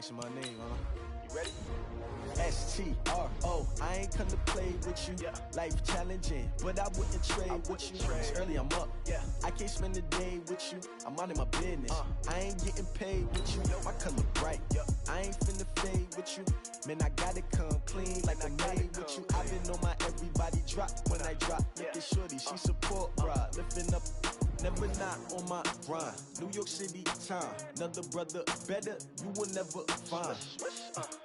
asking my name, huh? You ready? S-T-R-O, I ain't come to play with you. Life challenging, but I wouldn't trade with you. It's early, I'm up. I can't spend the day with you. I'm minding my business. I ain't getting paid with you. My color bright. I ain't finna fade with you. Man, I gotta come clean like I made with you. I've been on my everybody drop when I drop. Look at shorty, she support ride. Lifting up, never not on my grind. New York City time, another brother better, you will never find.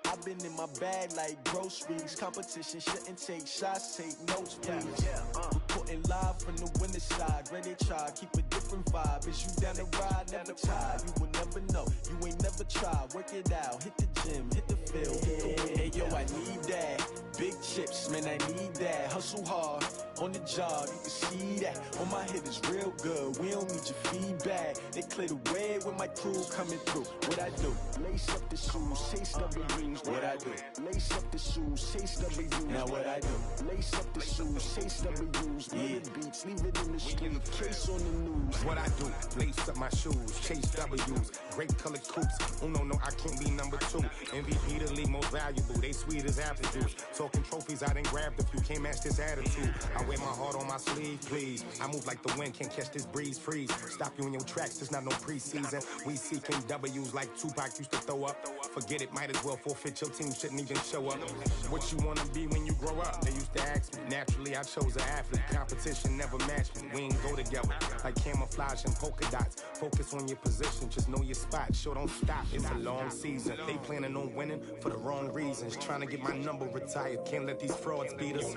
I've been in my bag like groceries. Competition shouldn't take shots, take notes, please. Reporting live from the winter side. Ready to try, keep a different vibe. Is you down the ride? Never tired. You will never know. You ain't never tried. Work it out. Hit the gym, hit the field, hit the wind. Hey, yo, I need that. Big chips, man, I need that. Hustle hard on the job, you can see that. On my head is real good. We don't need your feedback. They clear the way with my crew coming through. What I do? Lace up the shoes, chase W's. What I do? Lace up the shoes, chase W's. Now what I do? Lace up the shoes, chase W's. Yeah. Beats, leave it in the street, case on the news. What I do? Lace up my shoes, chase W's. Great colored coops. Oh no, I can't be number 2. MVP the league most valuable. They sweet as apple juice. Talking trophies, I didn't grab the few. Can't match this attitude. I wear my heart on my sleeve, please. I move like the wind, can't catch this breeze, freeze. Stop you in your tracks, there's not no preseason. We seeking W's like Tupac used to throw up. Forget it, might as well forfeit. Your team shouldn't even show up. What you wanna be when you grow up? They used to ask me. Naturally, I chose an athlete. Competition never matched me. We ain't go together like camouflage and polka dots. Focus on your position, just know your spot. Sure, don't stop. It's a long season. They planning on winning for the wrong reasons. Trying to get my number retired. Can't let these frauds beat us.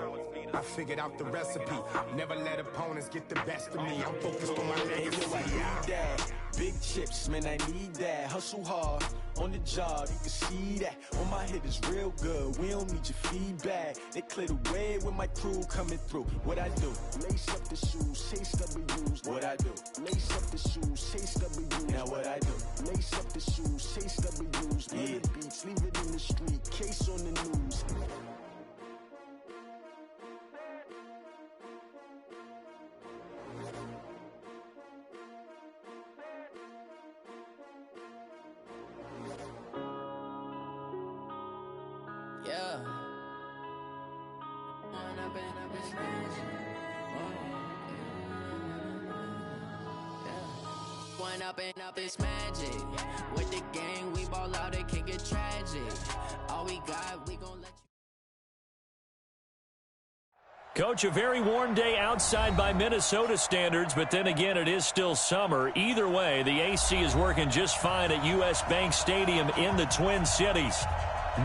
I figured out the recipe. Never let opponents get the best of me. I'm focused on my legacy. I need that. Big chips, man, I need that. Hustle hard on the job, you can see that. On my head is real good. We don't need your feedback. They clear the way with my crew coming through. What I do? Lace up the shoes, chase W's. What I do? Lace up the shoes, chase W's. Now what I do? Lace up the shoes, chase W's. Yeah. Beats, leave it in the street, case on the news. Up it's magic. With the gang, we ball out, it can get tragic. All we got, we gon' let you. Coach, a very warm day outside by Minnesota standards, but then again, it is still summer. Either way, the AC is working just fine at U.S. Bank Stadium in the Twin Cities.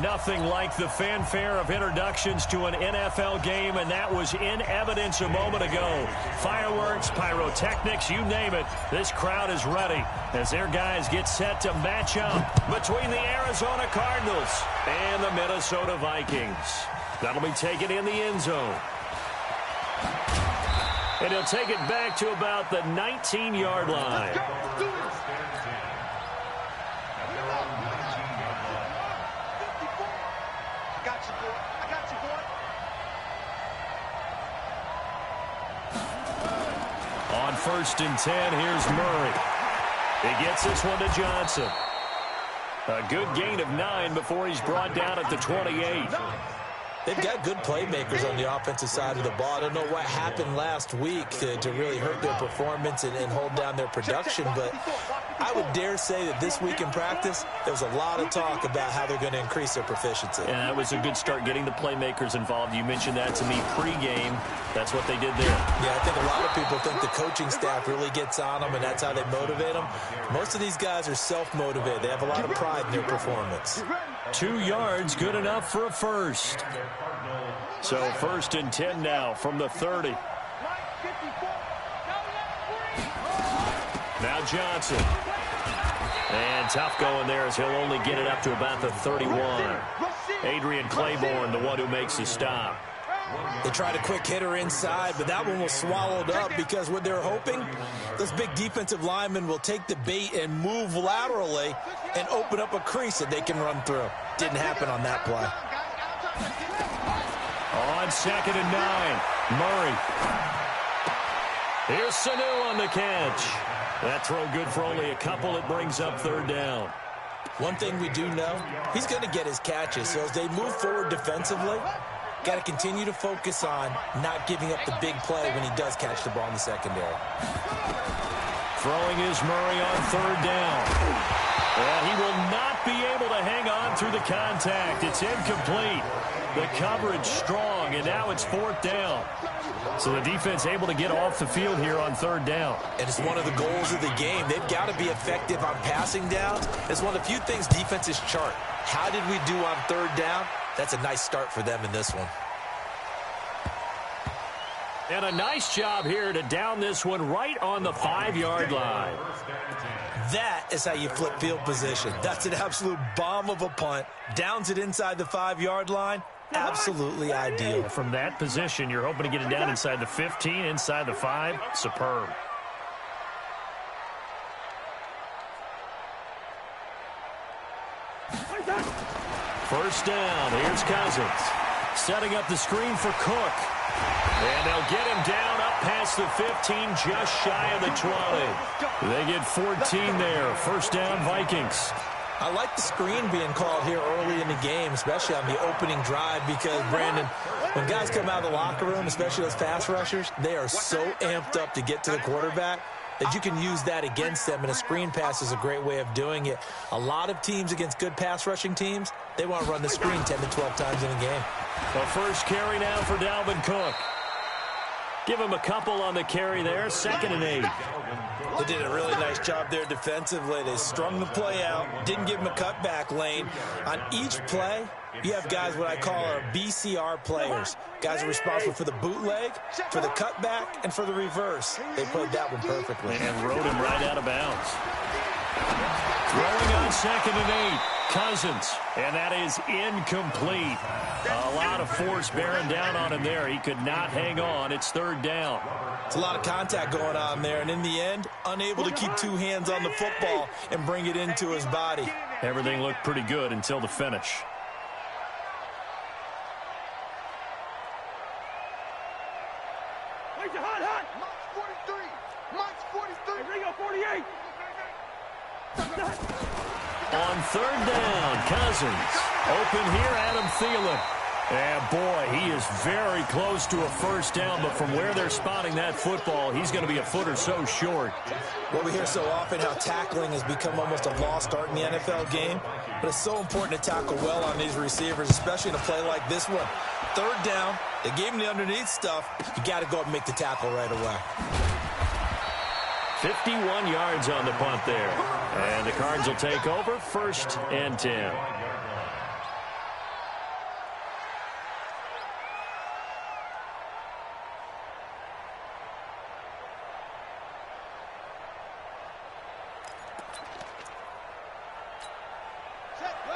Nothing like the fanfare of introductions to an NFL game, and that was in evidence a moment ago. Fireworks, pyrotechnics, you name it. This crowd is ready as their guys get set to match up between the Arizona Cardinals and the Minnesota Vikings. That'll be taken in the end zone. And he'll take it back to about the 19-yard line. On 1st and 10, here's Murray. He gets this one to Johnson. A good gain of 9 before he's brought down at the 28. They've got good playmakers on the offensive side of the ball. I don't know what happened last week to really hurt their performance and hold down their production, but I would dare say that this week in practice, there was a lot of talk about how they're going to increase their proficiency. And that was a good start getting the playmakers involved. You mentioned that to me pregame. That's what they did there. Yeah, I think a lot of people think the coaching staff really gets on them, and that's how they motivate them. Most of these guys are self-motivated. They have a lot of pride in their performance. 2 yards, good enough for a first. So 1st and 10 now from the 30. Now Johnson. And tough going there as he'll only get it up to about the 31. Adrian Claiborne, the one who makes the stop. They tried a quick hitter inside, but that one was swallowed up because what they're hoping, this big defensive lineman will take the bait and move laterally and open up a crease that they can run through. Didn't happen on that play. On 2nd and 9, Murray. Here's Sanu on the catch. That throw good for only a couple. It brings up 3rd down. One thing we do know, he's going to get his catches. So as they move forward defensively, got to continue to focus on not giving up the big play when he does catch the ball in the secondary. Throwing is Murray on third down. And he will not be able to hang on through the contact. It's incomplete. The coverage strong, and now it's fourth down. So the defense able to get off the field here on third down. And it's one of the goals of the game. They've got to be effective on passing downs. It's one of the few things defenses chart. How did we do on third down? That's a nice start for them in this one. And a nice job here to down this one right on the 5-yard line. That is how you flip field position. That's an absolute bomb of a punt. Downs it inside the 5-yard line. Absolutely ideal. From that position, you're hoping to get it down inside the 15, inside the 5. Superb. First down. Here's Cousins. Setting up the screen for Cook. And they'll get him down up past the 15, just shy of the 20. They get 14 there. First down, Vikings. I like the screen being called here early in the game, especially on the opening drive, because, Brandon, when guys come out of the locker room, especially those pass rushers, they are so amped up to get to the quarterback that you can use that against them, and a screen pass is a great way of doing it. A lot of teams against good pass rushing teams, they want to run the screen 10 to 12 times in a game. The first carry now for Dalvin Cook. Give him a couple on the carry there, 2nd and 8. They did a really nice job there defensively. They strung the play out, didn't give him a cutback lane. On each play, you have guys what I call our BCR players. Guys are responsible for the bootleg, for the cutback, and for the reverse. They played that one perfectly. And rode him right out of bounds. Throwing on 2nd and 8. Cousins, and that is incomplete. A lot of force bearing down on him there. He could not hang on. It's third down. It's a lot of contact going on there, and in the end, unable to keep two hands on the football and bring it into his body. Everything looked pretty good until the finish. Hot. Mike's 43. Ringo 48. On third down, Cousins. Open here, Adam Thielen. And, boy, he is very close to a first down, but from where they're spotting that football, he's going to be a foot or so short. Well, we hear so often how tackling has become almost a lost art in the NFL game, but it's so important to tackle well on these receivers, especially in a play like this one. Third down, they gave him the underneath stuff. You got to go up and make the tackle right away. 51 yards on the punt there. And the Cards will take over, 1st and 10.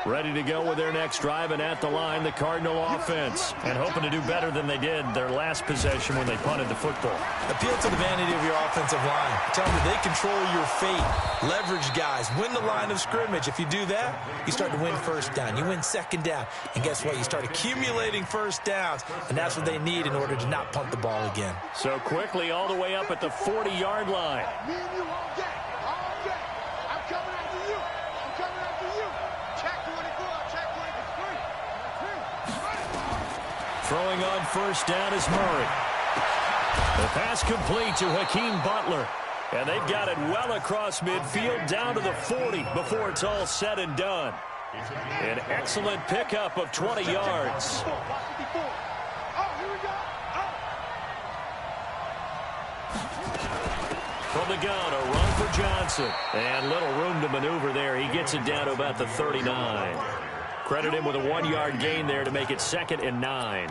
Ready to go with their next drive, and at the line, the Cardinal offense. And hoping to do better than they did their last possession when they punted the football. Appeal to the vanity of your offensive line. Tell them that they control your fate. Leverage guys. Win the line of scrimmage. If you do that, you start to win first down. You win second down. And guess what? You start accumulating first downs. And that's what they need in order to not punt the ball again. So quickly all the way up at the 40-yard line. Me and you all day. All day. I'm coming after you. I'm coming after you. Check 24. Check 23. Throwing on first down is Murray. The pass complete to Hakeem Butler. And they've got it well across midfield down to the 40 before it's all said and done. An excellent pickup of 20 yards. From the gun, a run for Johnson. And little room to maneuver there. He gets it down to about the 39. Credit him with a 1-yard gain there to make it 2nd and 9.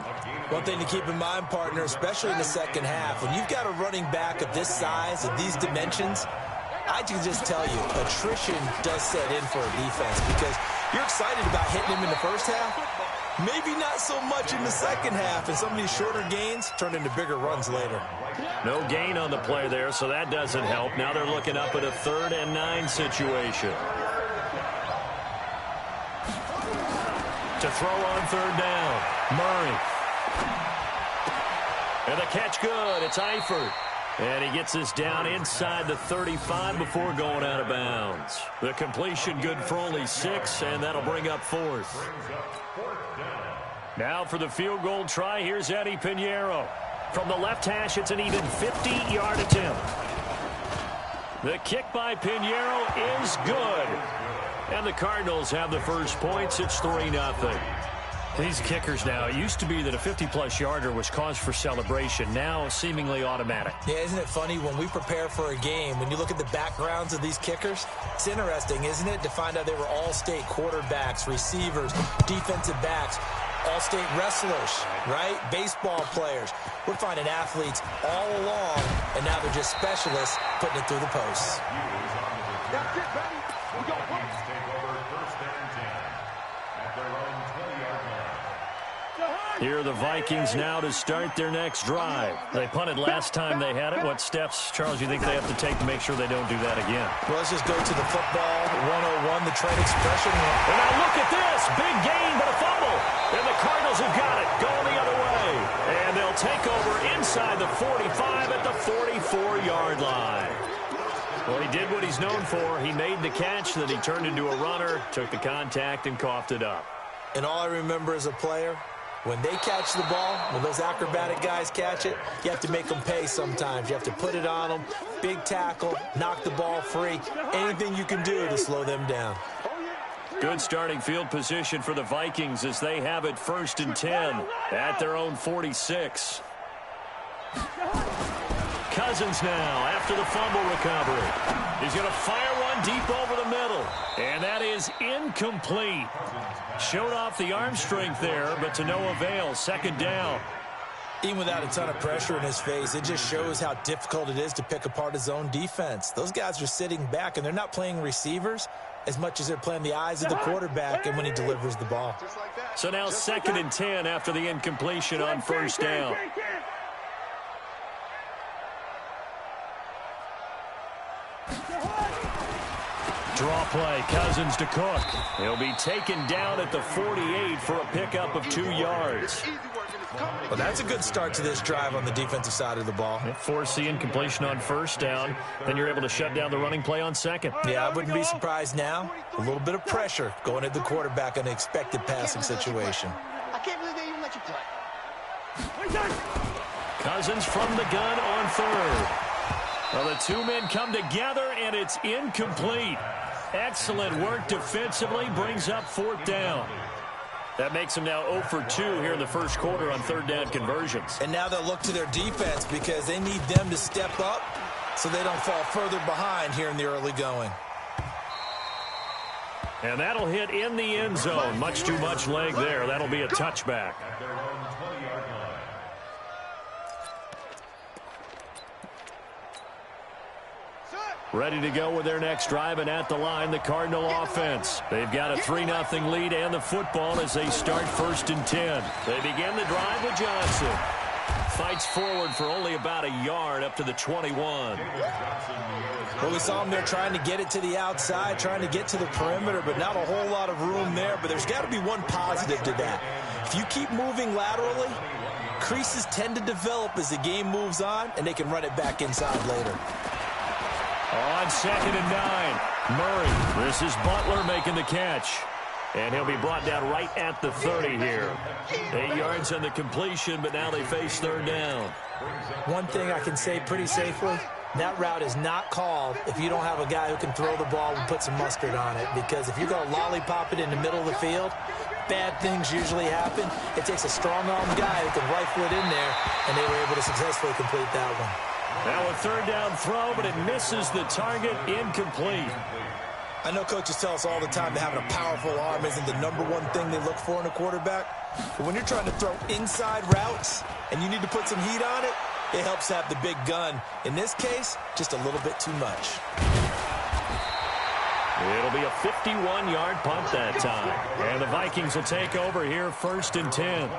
One thing to keep in mind, partner, especially in the second half, when you've got a running back of this size, of these dimensions, I can just tell you, attrition does set in for a defense because you're excited about hitting him in the first half. Maybe not so much in the second half, and some of these shorter gains turn into bigger runs later. No gain on the play there, so that doesn't help. Now they're looking up at a 3rd and 9 situation. To throw on third down, Murray. And the catch good. It's Eifert. And he gets us down inside the 35 before going out of bounds. The completion good for only 6, and that'll bring up 4th. Now for the field goal try, here's Eddie Pinheiro. From the left hash, it's an even 50-yard attempt. The kick by Pinheiro is good. And the Cardinals have the first points. It's 3-0. These kickers now, it used to be that a 50-plus yarder was cause for celebration. Now, seemingly automatic. Yeah, isn't it funny when we prepare for a game, when you look at the backgrounds of these kickers, it's interesting, isn't it, to find out they were all-state quarterbacks, receivers, defensive backs, all-state wrestlers, right? Baseball players. We're finding athletes all along, and now they're just specialists putting it through the posts. That's it, baby. We go. Here are the Vikings now to start their next drive. They punted last time they had it. What steps, Charles, you think they have to take to make sure they don't do that again? Well, let's just go to the football 101, the trade expression. And now look at this. Big gain, but a fumble. And the Cardinals have got it, going the other way. And they'll take over inside the 45 at the 44-yard line. Well, he did what he's known for. He made the catch, then he turned into a runner, took the contact, and coughed it up. And all I remember as a player, when they catch the ball, when those acrobatic guys catch it, you have to make them pay sometimes. You have to put it on them, big tackle, knock the ball free, anything you can do to slow them down. Good starting field position for the Vikings as they have it 1st and 10 at their own 46. Cousins now after the fumble recovery. He's going to fire one deep over the middle. And that is incomplete. Showed off the arm strength there, but to no avail. 2nd down. Even without a ton of pressure in his face, it just shows how difficult it is to pick apart his own defense. Those guys are sitting back, and they're not playing receivers as much as they're playing the eyes of the quarterback and when he delivers the ball. So now 2nd and 10 after the incompletion on 1st down. Draw play, Cousins to Cook. He'll be taken down at the 48 for a pickup of 2 yards. Well, that's a good start to this drive on the defensive side of the ball. Force the incompletion on 1st down. Then you're able to shut down the running play on 2nd. Yeah, I wouldn't be surprised now. A little bit of pressure going at the quarterback in an expected passing situation. I can't believe they even let you play. Cousins from the gun on 3rd. Well, the two men come together, and it's incomplete. Excellent work defensively, brings up 4th down. That makes them now 0 for 2 here in the first quarter on 3rd down conversions. And now they'll look to their defense because they need them to step up so they don't fall further behind here in the early going. And that'll hit in the end zone. Much too much leg there. That'll be a touchback. Ready to go with their next drive, and at the line, the Cardinal offense. They've got a 3-0 lead and the football as they start 1st and 10. They begin the drive with Johnson. Fights forward for only about a yard up to the 21. Well, we saw him there trying to get it to the outside, trying to get to the perimeter, but not a whole lot of room there. But there's got to be one positive to that. If you keep moving laterally, creases tend to develop as the game moves on, and they can run it back inside later. On 2nd and 9, Murray. This is Butler making the catch. And he'll be brought down right at the 30 here. 8 yards on the completion, but now they face 3rd down. One thing I can say pretty safely, that route is not called if you don't have a guy who can throw the ball and put some mustard on it. Because if you're going to lollipop it in the middle of the field, bad things usually happen. It takes a strong-arm guy who can rifle it in there, and they were able to successfully complete that one. Now a 3rd down throw, but it misses the target, incomplete. I know coaches tell us all the time that having a powerful arm isn't the #1 thing they look for in a quarterback. But when you're trying to throw inside routes and you need to put some heat on it, it helps have the big gun. In this case, just a little bit too much. It'll be a 51-yard punt that time. And the Vikings will take over here 1st and 10.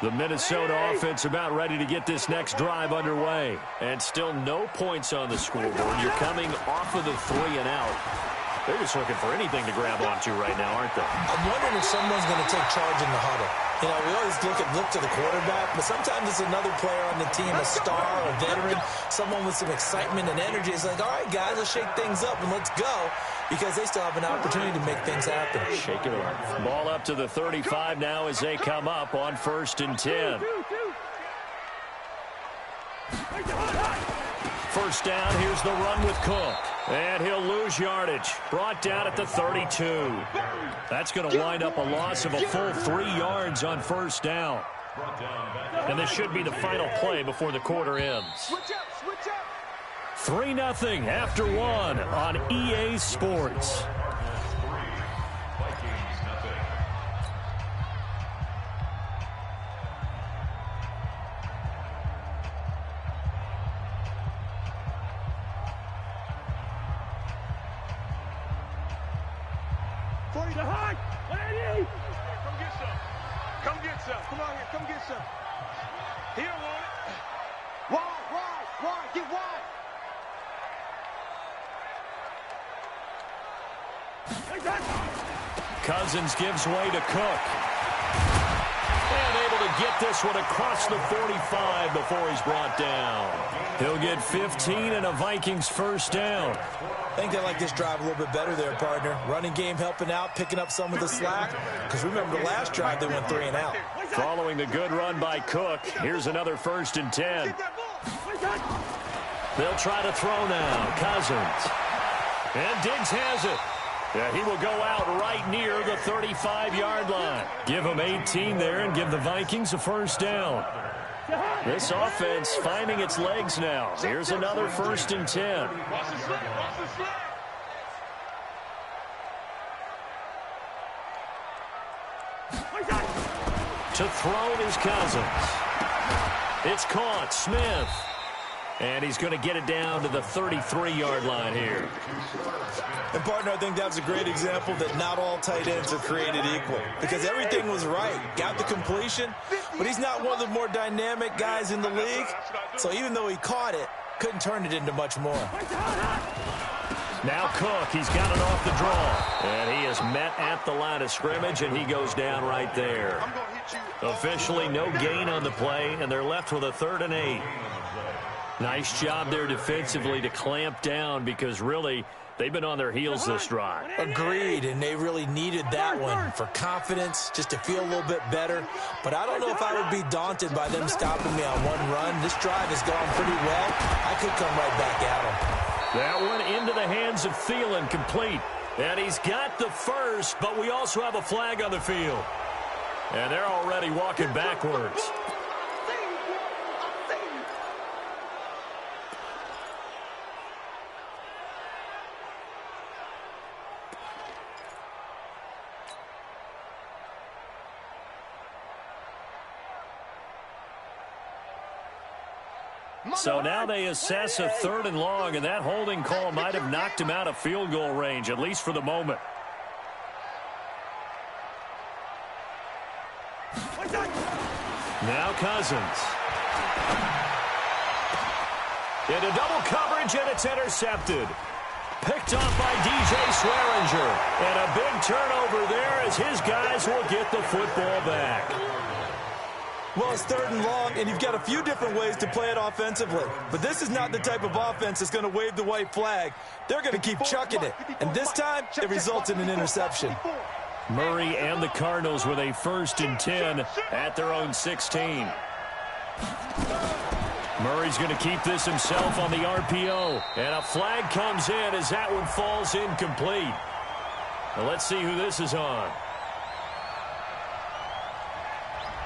The Minnesota offense about ready to get this next drive underway. And still no points on the scoreboard. You're coming off of the 3-and-out. They're just looking for anything to grab onto right now, aren't they? I'm wondering if someone's going to take charge in the huddle. You know, we always look to the quarterback, but sometimes it's another player on the team, a star, a veteran, someone with some excitement and energy. It's like, all right, guys, let's shake things up and let's go, because they still have an opportunity to make things happen. Shake it up. Ball up to the 35 now as they come up on 1st and 10. First down, here's the run with Cook. And he'll lose yardage. Brought down at the 32. That's going to wind up a loss of a full 3 yards on 1st down. And this should be the final play before the quarter ends. 3-0 after 1 on EA Sports. Come on here, come get some. He don't want it. Wide, get wide. Cousins gives way to Cook. And able to get this one across the 45 before he's brought down. He'll get 15 and a Vikings first down. I think they like this drive a little bit better there, partner. Running game helping out, picking up some of the slack. Because remember, the last drive they went 3 and out. Following the good run by Cook, here's another 1st and 10. They'll try to throw now. Cousins. And Diggs has it. Yeah, he will go out right near the 35-yard line. Give him 18 there and give the Vikings a first down. This offense finding its legs now. Here's another 1st and 10. To throw is Cousins. It's caught. Smith. And he's going to get it down to the 33-yard line here. And, partner, I think that's a great example that not all tight ends are created equal. Because everything was right. Got the completion, but he's not one of the more dynamic guys in the league. So even though he caught it, couldn't turn it into much more. Now Cook, he's got it off the draw. And he is met at the line of scrimmage, and he goes down right there. Officially no gain on the play, and they're left with a 3rd and 8. Nice job there defensively to clamp down, because really they've been on their heels this drive. Agreed, and they really needed that one for confidence, just to feel a little bit better. But I don't know if I would be daunted by them stopping me on one run. This drive has gone pretty well. I could come right back at them. That one into the hands of Thielen, complete. And he's got the first, but we also have a flag on the field. And they're already walking backwards. So now they assess a 3rd and long, and that holding call might have knocked him out of field goal range, at least for the moment. Now Cousins. Into double coverage, and it's intercepted. Picked off by DJ Swearinger. And a big turnover there as his guys will get the football back. Well, it's 3rd and long, and you've got a few different ways to play it offensively. But this is not the type of offense that's going to wave the white flag. They're going to keep chucking it. And this time, it results in an interception. Murray and the Cardinals with a 1st and 10 at their own 16. Murray's going to keep this himself on the RPO. And a flag comes in as that one falls incomplete. Now let's see who this is on.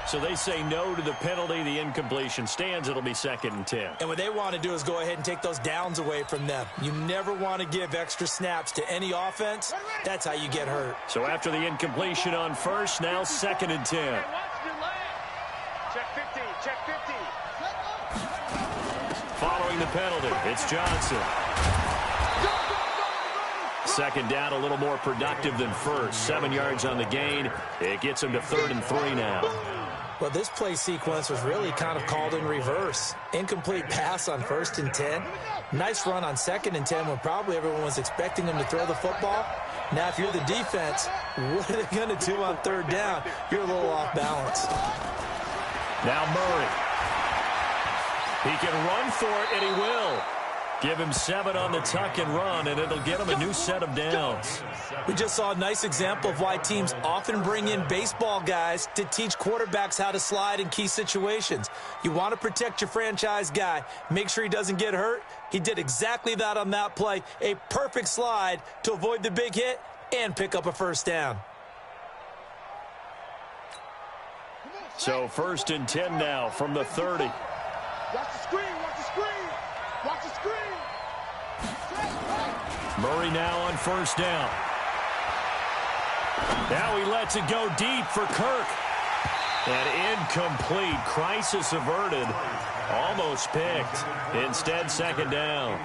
So they say no to the penalty. The incompletion stands. It'll be 2nd and 10. And what they want to do is go ahead and take those downs away from them. You never want to give extra snaps to any offense. That's how you get hurt. So after the incompletion on first, now 2nd and 10. Check 50, check 50. Following the penalty, it's Johnson. 2nd down, a little more productive than first. 7 yards on the gain. It gets him to 3rd and 3 now. Well, this play sequence was really kind of called in reverse. Incomplete pass on 1st and 10. Nice run on 2nd and 10 when probably everyone was expecting him to throw the football. Now, if you're the defense, what are they going to do on third down? You're a little off balance. Now Murray. He can run for it, and he will. Give him 7 on the tuck and run, and it'll get him a new set of downs. We just saw a nice example of why teams often bring in baseball guys to teach quarterbacks how to slide in key situations. You want to protect your franchise guy. Make sure he doesn't get hurt. He did exactly that on that play. A perfect slide to avoid the big hit and pick up a first down. So 1st and 10 now from the 30. Watch the screen, watch the screen. Watch the screen. Murray now on 1st down. Now he lets it go deep for Kirk. And incomplete. Crisis averted. Almost picked. Instead, 2nd down.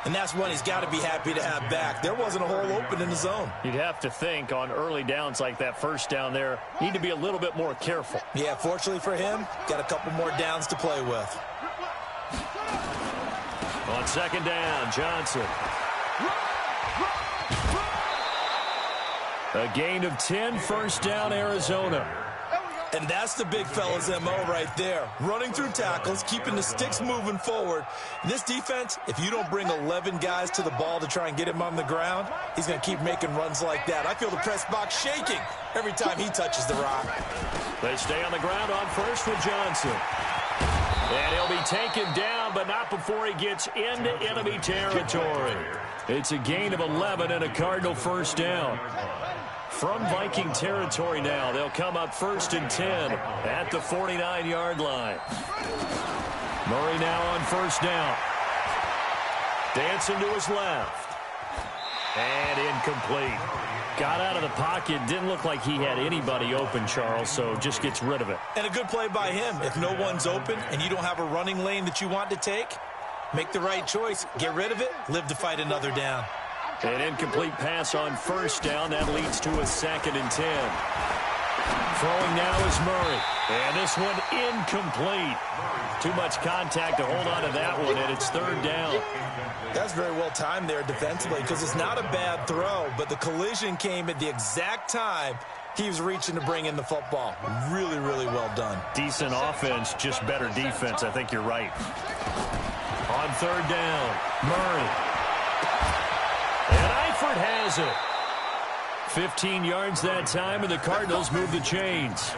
And that's one he's got to be happy to have back. There wasn't a hole open in the zone. You'd have to think on early downs like that 1st down there, need to be a little bit more careful. Yeah, fortunately for him, got a couple more downs to play with. On 2nd down, Johnson. A gain of 10, 1st down, Arizona. And that's the big fella's MO right there. Running through tackles, keeping the sticks moving forward. This defense, if you don't bring 11 guys to the ball to try and get him on the ground, he's going to keep making runs like that. I feel the press box shaking every time he touches the rock. They stay on the ground on 1st with Johnson. And he'll be taken down, but not before he gets into enemy territory. It's a gain of 11 and a Cardinal 1st down. From Viking territory now, they'll come up 1st and 10 at the 49-yard line. Murray now on 1st down. Dancing to his left. And incomplete. Got out of the pocket. Didn't look like he had anybody open, Charles, so just gets rid of it. And a good play by him. If no one's open and you don't have a running lane that you want to take, make the right choice. Get rid of it. Live to fight another down. An incomplete pass on 1st down. That leads to a 2nd and 10. Throwing now is Murray. And this one incomplete. Too much contact to hold on to that one, and it's 3rd down. That's very well timed there defensively because it's not a bad throw, but the collision came at the exact time he was reaching to bring in the football. Really, really well done. Decent offense, just better defense. I think you're right. On 3rd down, Murray. And Eifert has it. 15 yards that time, and the Cardinals move the chains.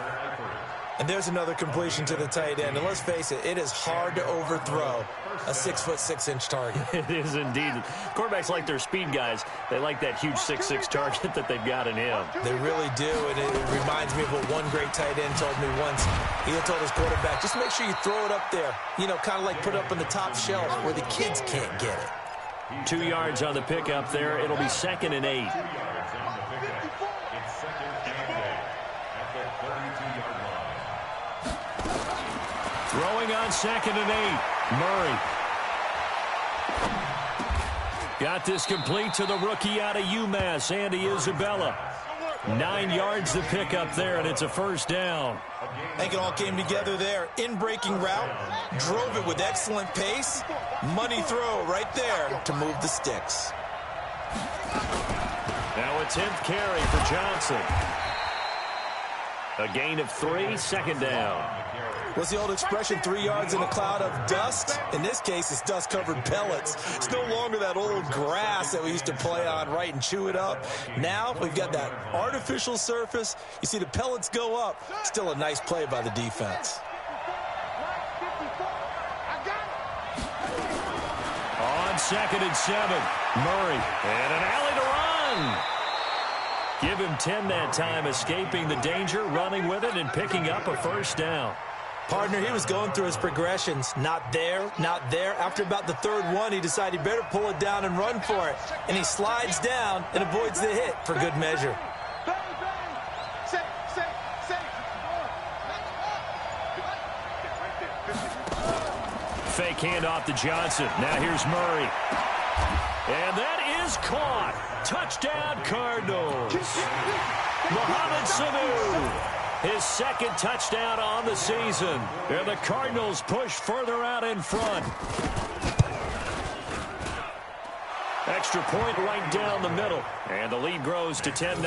And there's another completion to the tight end. And let's face it, it is hard to overthrow a 6'6" target. It is indeed. Quarterbacks like their speed guys. They like that huge 6'6" target that they've got in him. They really do, and it reminds me of what one great tight end told me once. He had told his quarterback, just make sure you throw it up there. You know, kind of like put it up on the top shelf where the kids can't get it. 2 yards on the pickup there. It'll be 2nd and 8. Throwing on 2nd and 8. Murray. Got this complete to the rookie out of UMass, Andy Isabella. 9 yards to pick up there, and it's a 1st down. I think it all came together there. In-breaking route, drove it with excellent pace. Money throw right there to move the sticks. Now a 10th carry for Johnson. A gain of 3, 2nd down. What's the old expression, 3 yards in a cloud of dust? In this case, it's dust-covered pellets. It's no longer that old grass that we used to play on, right, and chew it up. Now we've got that artificial surface. You see the pellets go up. Still a nice play by the defense. On 2nd and 7, Murray. And an alley to run. Give him 10 that time, escaping the danger, running with it, and picking up a 1st down. Partner, he was going through his progressions. Not there, not there. After about the 3rd one, he decided he better pull it down and run for it. And he slides down and avoids the hit for good measure. Fake handoff to Johnson. Now here's Murray. And that is caught. Touchdown, Cardinals. Mohamed Sanu. His 2nd touchdown on the season. And the Cardinals push further out in front. Extra point right down the middle. And the lead grows to 10-0.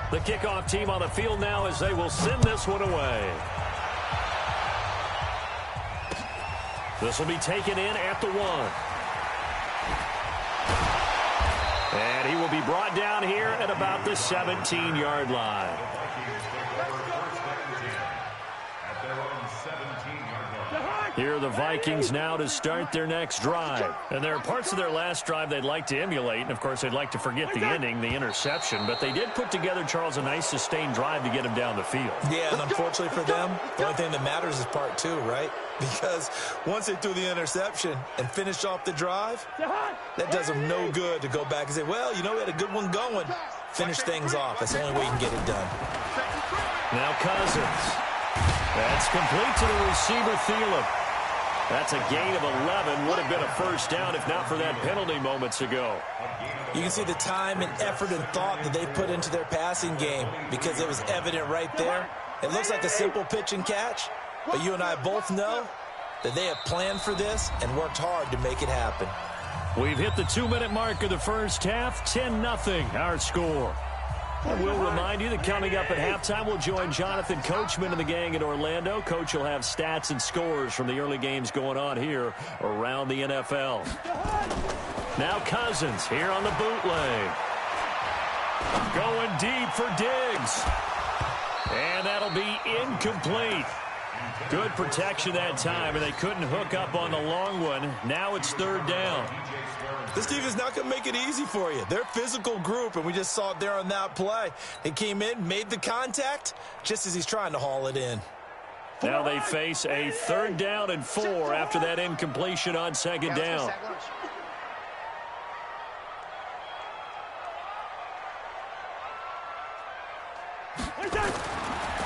The kickoff team on the field now as they will send this one away. This will be taken in at the 1. And he will be brought down here at about the 17-yard line. Here are the Vikings now to start their next drive. And there are parts of their last drive they'd like to emulate. And, of course, they'd like to forget the ending, the interception. But they did put together, Charles, a nice sustained drive to get him down the field. Yeah, and unfortunately for them, the only thing that matters is part 2, right? Because once they threw the interception and finished off the drive, that does them no good to go back and say, well, you know, we had a good one going. Finish things off. That's the only way you can get it done. Now Cousins. That's complete to the receiver, Thielen. That's a gain of 11. Would have been a first down if not for that penalty moments ago. You can see the time and effort and thought that they put into their passing game because it was evident right there. It looks like a simple pitch and catch, but you and I both know that they have planned for this and worked hard to make it happen. We've hit the 2-minute mark of the first half. 10-0 our score. And we'll remind you that coming up at halftime, we'll join Jonathan Coachman and the gang in Orlando. Coach will have stats and scores from the early games going on here around the NFL. Now Cousins here on the bootleg. Going deep for Diggs. And that'll be incomplete. Good protection that time, and they couldn't hook up on the long one. Now it's 3rd down. This team is not going to make it easy for you. They're a physical group, and we just saw it there on that play. He came in, made the contact, just as he's trying to haul it in. Now they face a 3rd down and 4 after that incompletion on 2nd down.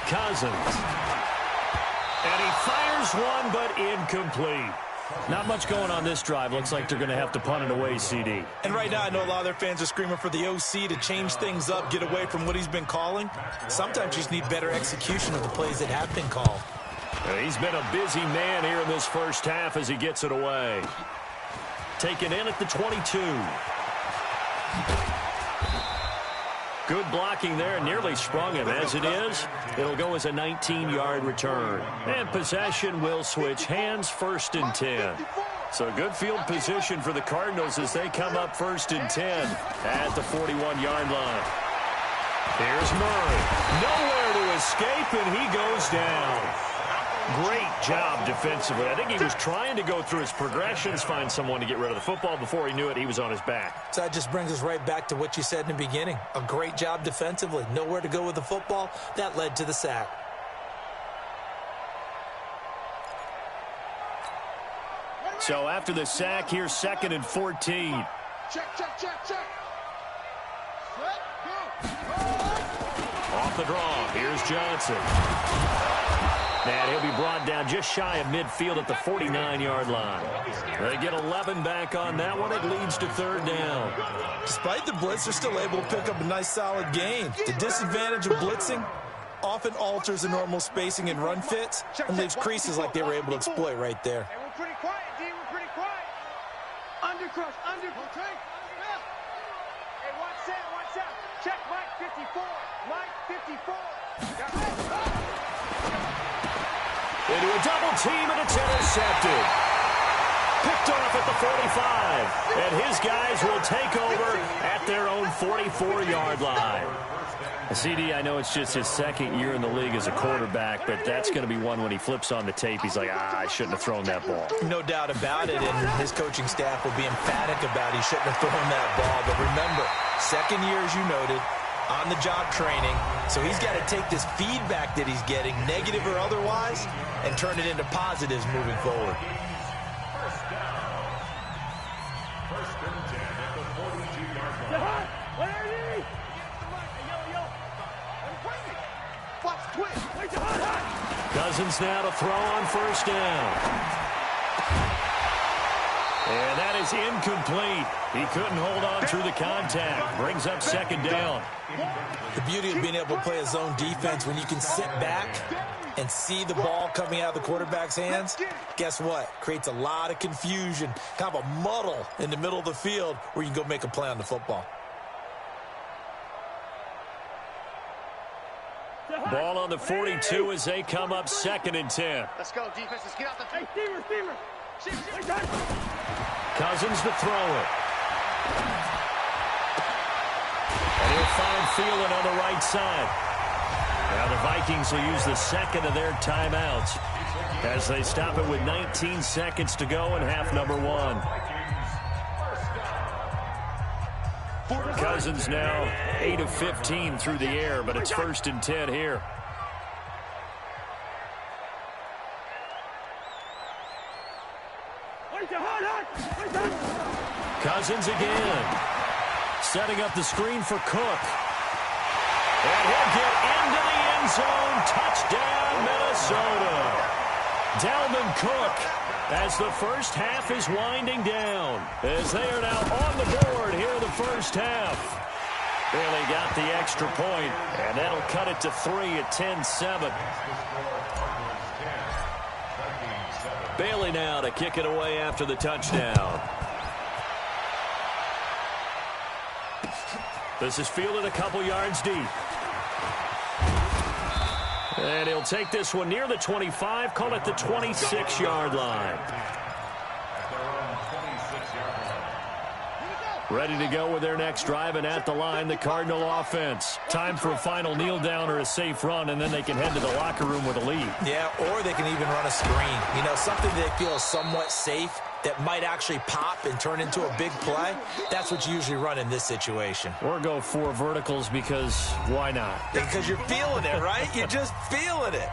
Cousins. And he fires one, but incomplete. Not much going on this drive. Looks like they're going to have to punt it away, CD. And right now, I know a lot of their fans are screaming for the OC to change things up, get away from what he's been calling. Sometimes you just need better execution of the plays that have been called. He's been a busy man here in this first half as he gets it away. Taken in at the 22. Good blocking there, nearly sprung him. As it is, it'll go as a 19-yard return. And possession will switch hands, 1st and 10. So good field position for the Cardinals as they come up 1st and 10 at the 41-yard line. Here's Murray. Nowhere to escape, and he goes down. Great job defensively. I think he was trying to go through his progressions, find someone to get rid of the football. Before he knew it, he was on his back. So that just brings us right back to what you said in the beginning. A great job defensively. Nowhere to go with the football. That led to the sack. So after the sack, here's 2nd and 14. Check. Off the draw, here's Johnson. And he'll be brought down just shy of midfield at the 49-yard line. They get 11 back on that one. It leads to 3rd down. Despite the blitz, they're still able to pick up a nice, solid gain. The disadvantage of blitzing often alters the normal spacing and run fits and leaves creases like they were able to exploit right there. Hey, we're pretty quiet, D. We're pretty quiet. Undercrush. Hey, watch out. Check Mike 54. Mike 54. They do a double team, and it's intercepted. Picked off at the 45, and his guys will take over at their own 44-yard line. CD, I know it's just his 2nd year in the league as a quarterback, but that's going to be one when he flips on the tape. He's like, I shouldn't have thrown that ball. No doubt about it, and his coaching staff will be emphatic about he shouldn't have thrown that ball. But remember, 2nd year, as you noted, on-the-job training, so he's got to take this feedback that he's getting, negative or otherwise, and turn it into positives moving forward. Cousins now to throw on 1st down. And that is incomplete. He couldn't hold on through the contact. Brings up 2nd down. The beauty of being able to play a zone defense when you can sit back and see the ball coming out of the quarterback's hands, guess what? Creates a lot of confusion, kind of a muddle in the middle of the field where you can go make a play on the football. Ball on the 42 as they come up 2nd and 10. Let's go, defense. Let's get out the field. Cousins to throw it. And he'll find Thielen on the right side. Now the Vikings will use the 2nd of their timeouts as they stop it with 19 seconds to go in half number 1. Cousins now 8 of 15 through the air, but it's 1st and 10 here. Cousins again. Setting up the screen for Cook. And he'll get into the end zone. Touchdown, Minnesota. Dalvin Cook, as the first half is winding down, as they are now on the board here in the first half. Really got the extra point, and that'll cut it to 3 at 10-7. Bailey now to kick it away after the touchdown. This is fielded a couple yards deep. And he'll take this one near the 25, call it the 26-yard line. Ready to go with their next drive, and at the line, the Cardinal offense. Time for a final kneel down or a safe run, and then they can head to the locker room with a lead. Yeah, or they can even run a screen. You know, something they feel is somewhat safe that might actually pop and turn into a big play. That's what you usually run in this situation. Or go 4 verticals because why not? Because you're feeling it, right? You're just feeling it.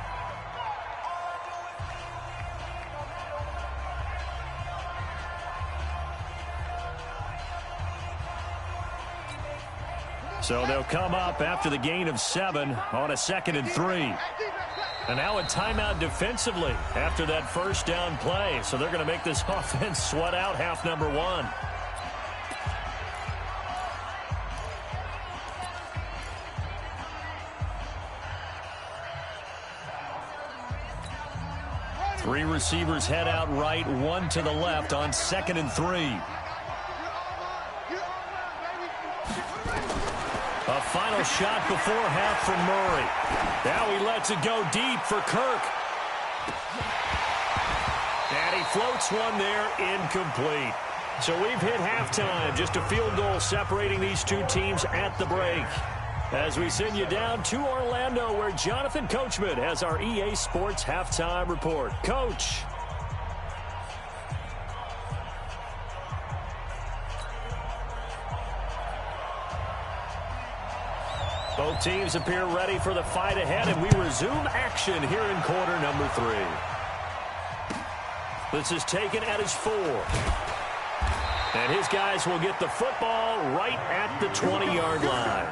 So they'll come up after the gain of 7 on a 2nd and 3. And now a timeout defensively after that first down play. So they're going to make this offense sweat out half number 1. Three receivers head out right, 1 to the left on 2nd and 3. A final shot before half from Murray. Now he lets it go deep for Kirk. And he floats one there, incomplete. So we've hit halftime. Just a field goal separating these two teams at the break. As we send you down to Orlando, where Jonathan Coachman has our EA Sports halftime report. Coach. Both teams appear ready for the fight ahead, and we resume action here in quarter number 3. This is taken at his 4. And his guys will get the football right at the 20-yard line.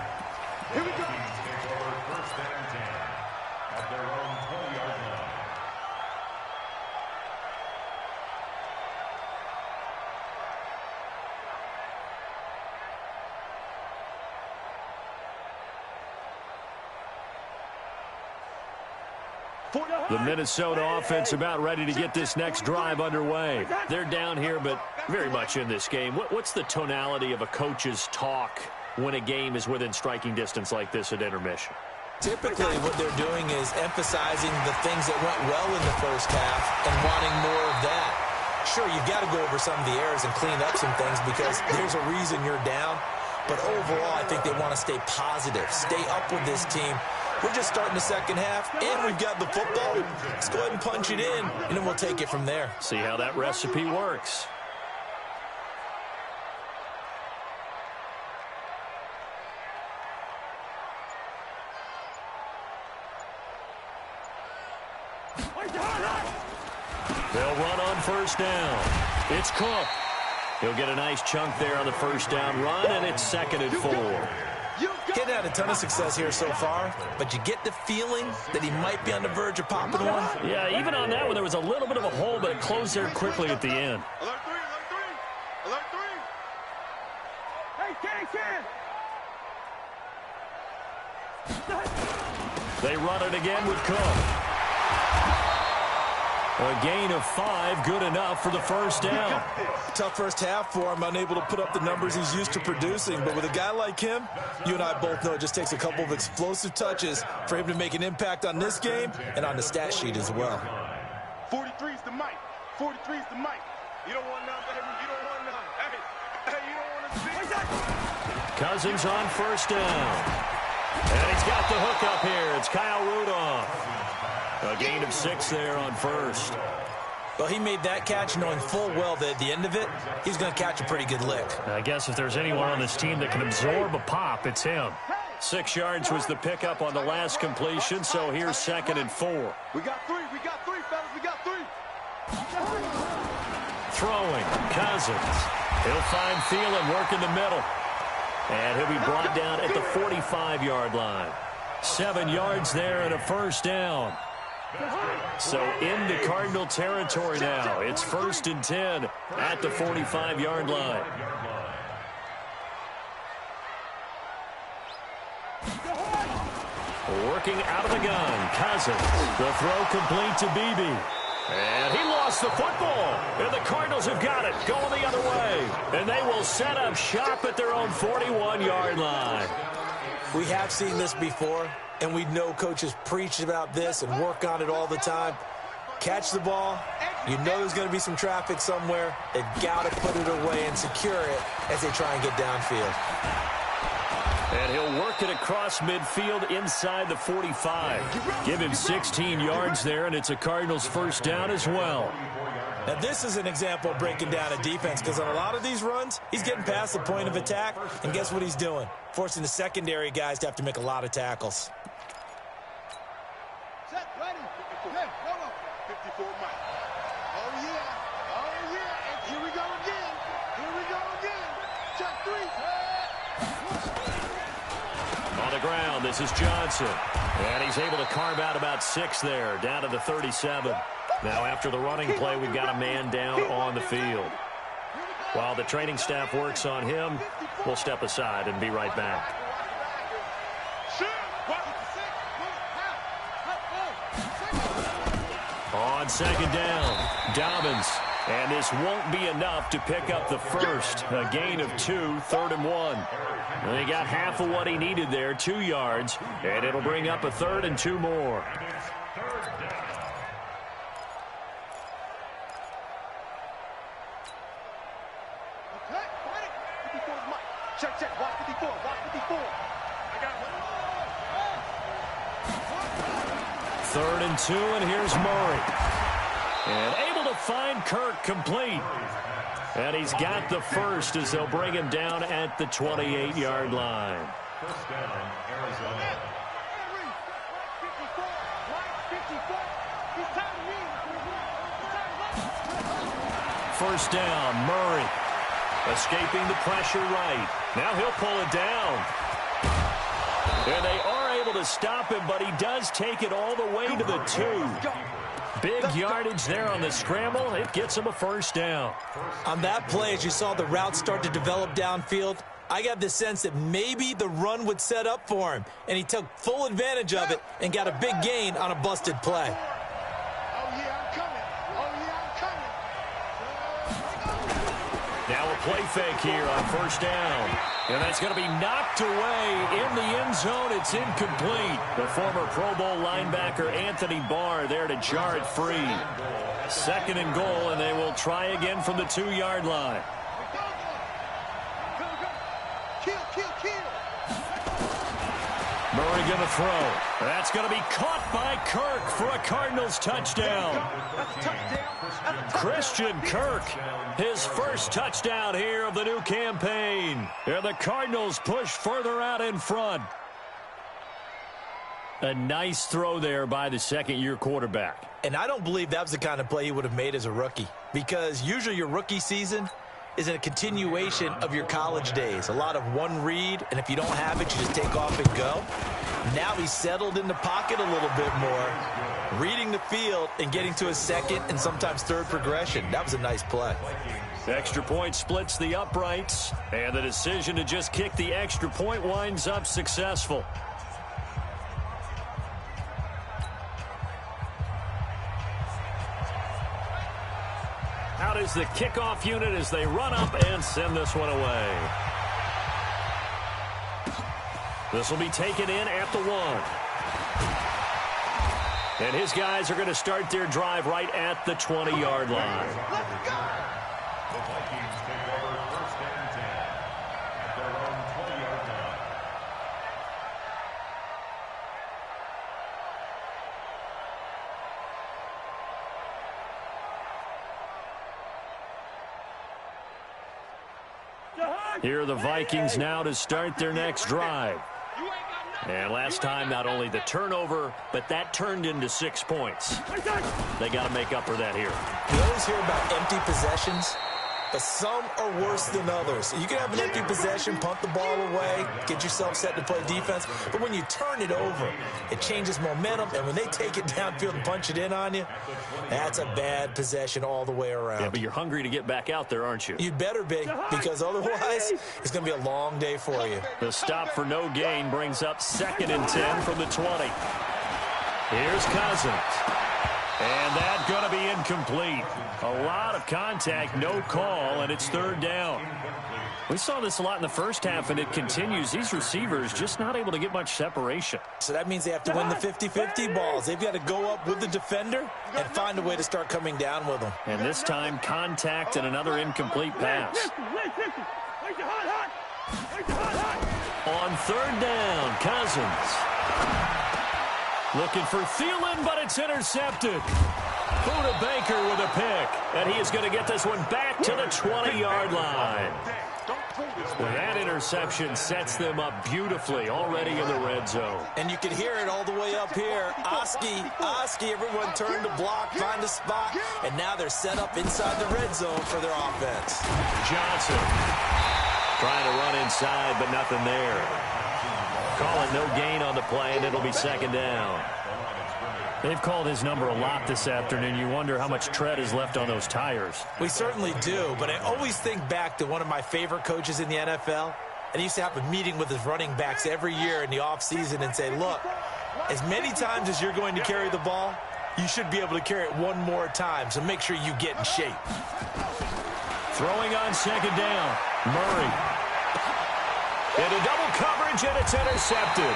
Here we go. First and 10 at their own 20-yard line. The Minnesota offense about ready to get this next drive underway. They're down here, but very much in this game. What's the tonality of a coach's talk when a game is within striking distance like this at intermission? Typically, what they're doing is emphasizing the things that went well in the first half and wanting more of that. Sure, you've got to go over some of the errors and clean up some things because there's a reason you're down. But overall, I think they want to stay positive, stay up with this team. We're just starting the second half, and we've got the football. Let's go ahead and punch it in, and then we'll take it from there. See how that recipe works. They'll run on first down. It's Cook. He'll get a nice chunk there on the first down run, and it's 2nd and 4. Getting had a ton of success here so far, but you get the feeling that he might be on the verge of popping one. Yeah, even on that one, there was a little bit of a hole, but it closed there quickly at the end. Alert 3, alert 3, alert 3. Hey, Ken. They run it again with Cook. A gain of 5, good enough for the first down. Tough first half for him, unable to put up the numbers he's used to producing. But with a guy like him, you and I both know it just takes a couple of explosive touches for him to make an impact on this game and on the stat sheet as well. 43 is the mic. 43 is the mic. You don't want none, baby. You don't want none. Hey, you don't want to see. Cousins on first down. And he's got the hook up here. It's Kyle Rudolph. A gain of 6 there on first. Well, he made that catch knowing full well that at the end of it, he's going to catch a pretty good lick. I guess if there's anyone on this team that can absorb a pop, it's him. 6 yards was the pickup on the last completion, so here's 2nd and 4. We got 3, fellas. We got 3. Throwing, Cousins. He'll find Thielen, work in the middle. And he'll be brought down at the 45-yard line. 7 yards there and a first down. So into Cardinal territory now. It's 1st and 10 at the 45-yard line. Working out of the gun, Cousins. The throw complete to Beebe. And he lost the football. And the Cardinals have got it, going the other way. And they will set up shop at their own 41-yard line. We have seen this before, and we know coaches preach about this and work on it all the time. Catch the ball. You know there's going to be some traffic somewhere. They've got to put it away and secure it as they try and get downfield. And he'll work it across midfield inside the 45. Give him 16 yards there, and it's a Cardinals first down as well. Now, this is an example of breaking down a defense, because on a lot of these runs, he's getting past the point of attack, and guess what he's doing? Forcing the secondary guys to have to make a lot of tackles. Set, ready. Okay, go. 54 Mike. Oh, yeah. And here we go again. Check 3. On the ground, this is Johnson. And he's able to carve out about 6 there, down to the 37. Now, after the running play, we've got a man down on the field. While the training staff works on him, we'll step aside and be right back. On 2nd down, Dobbins. And this won't be enough to pick up the first. A gain of 2, 3rd and 1. And he got half of what he needed there, 2 yards. And it'll bring up a 3rd and 2 more. Check. Watch 54. I got 3rd and 2, and here's Murray. And able to find Kirk complete. And he's got the first as they'll bring him down at the 28-yard line. First down, Murray. Escaping the pressure right. Now he'll pull it down. And they are able to stop him, but he does take it all the way to the 2. Big yardage there on the scramble. It gets him a first down. On that play, as you saw the route start to develop downfield, I got the sense that maybe the run would set up for him, and he took full advantage of it and got a big gain on a busted play. Now a play fake here on first down. And that's going to be knocked away in the end zone. It's incomplete. The former Pro Bowl linebacker Anthony Barr there to jar it free. 2nd and goal, and they will try again from the 2-yard line. Murray going to throw. That's going to be caught by Kirk for a Cardinals touchdown. Christian Kirk, his first touchdown here of the new campaign. And the Cardinals push further out in front. A nice throw there by the second-year quarterback. And I don't believe that was the kind of play he would have made as a rookie, because usually your rookie season is a continuation of your college days. A lot of one read, and if you don't have it, you just take off and go. Now he's settled in the pocket a little bit more, reading the field and getting to a second and sometimes third progression. That was a nice play. Extra point splits the uprights, and the decision to just kick the extra point winds up successful. Out is the kickoff unit as they run up and send this one away. This will be taken in at the 1. And his guys are going to start their drive right at the 20-yard line. Let's go! The Vikings take over 1st and 10 at their own 20-yard line. Here are the Vikings now to start their next drive. And last time, not only the turnover, but that turned into 6 points. They got to make up for that here. You always hear about empty possessions, but some are worse than others. You can have an empty possession, punt the ball away, get yourself set to play defense, but when you turn it over, it changes momentum, and when they take it downfield and punch it in on you, that's a bad possession all the way around. Yeah, but you're hungry to get back out there, aren't you? You'd better be, because otherwise, it's going to be a long day for you. The stop for no gain brings up 2nd and 10 from the 20. Here's Cousins. And that's going to be incomplete. A lot of contact, no call, and it's 3rd down. We saw this a lot in the first half, and it continues. These receivers just not able to get much separation. So that means they have to win the 50-50 balls. They've got to go up with the defender and find a way to start coming down with them. And this time, contact and another incomplete pass. On 3rd down, Cousins. Looking for Thielen, but it's intercepted. Buda Baker with a pick. And he is going to get this one back to the 20-yard line. Well, that interception sets them up beautifully already in the red zone. And you can hear it all the way up here. Oski, everyone turned to block, find a spot, and now they're set up inside the red zone for their offense. Johnson trying to run inside, but nothing there. Call it no gain on the play, and it'll be 2nd down. They've called his number a lot this afternoon. You wonder how much tread is left on those tires. We certainly do, but I always think back to one of my favorite coaches in the NFL, and he used to have a meeting with his running backs every year in the offseason and say, look, as many times as you're going to carry the ball, you should be able to carry it one more time, so make sure you get in shape. Throwing on 2nd down, Murray. Into double coverage, and it's intercepted.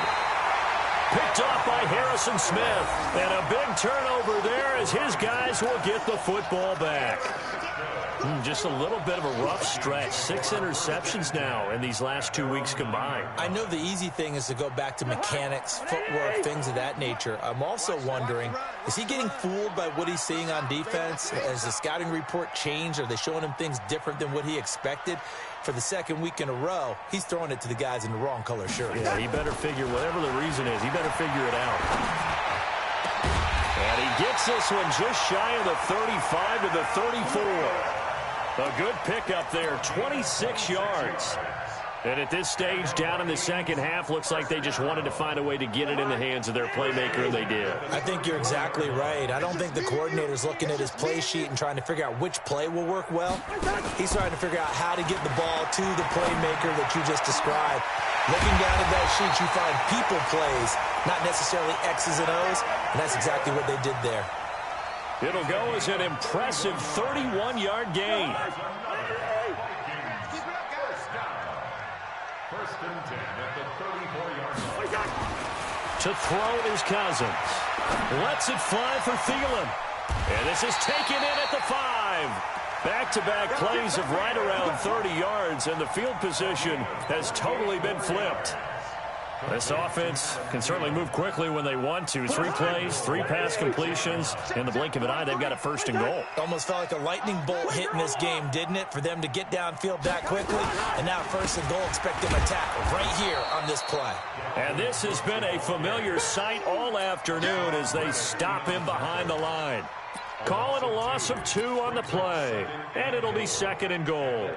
Picked off by Harrison Smith. And a big turnover there as his guys will get the football back. Just a little bit of a rough stretch. 6 interceptions now in these last 2 weeks combined. I know the easy thing is to go back to mechanics, footwork, things of that nature. I'm also wondering, is he getting fooled by what he's seeing on defense? Has the scouting report changed? Are they showing him things different than what he expected? For the 2nd week in a row, he's throwing it to the guys in the wrong color shirt. Yeah, he better figure, whatever the reason is, he better figure it out. And he gets this one just shy of the 35 to the 34. A good pickup there, 26 yards. And at this stage, down in the second half, looks like they just wanted to find a way to get it in the hands of their playmaker, and they did. I think you're exactly right. I don't think the coordinator's looking at his play sheet and trying to figure out which play will work well. He's trying to figure out how to get the ball to the playmaker that you just described. Looking down at that sheet, you find people plays, not necessarily X's and O's, and that's exactly what they did there. It'll go as an impressive 31-yard gain. 1st and 10 at the 34-yard line. To throw is Cousins. Lets it fly for Thielen. And this is taken in at the 5. Back-to-back plays of right around 30 yards, and the field position has totally been flipped. This offense can certainly move quickly when they want to. 3 plays, 3 pass completions. In the blink of an eye, they've got a 1st and goal. Almost felt like a lightning bolt hit in this game, didn't it? For them to get downfield that quickly. And now 1st and goal, expect them to tackle right here on this play. And this has been a familiar sight all afternoon as they stop him behind the line. Call it a loss of 2 on the play. And it'll be 2nd and goal.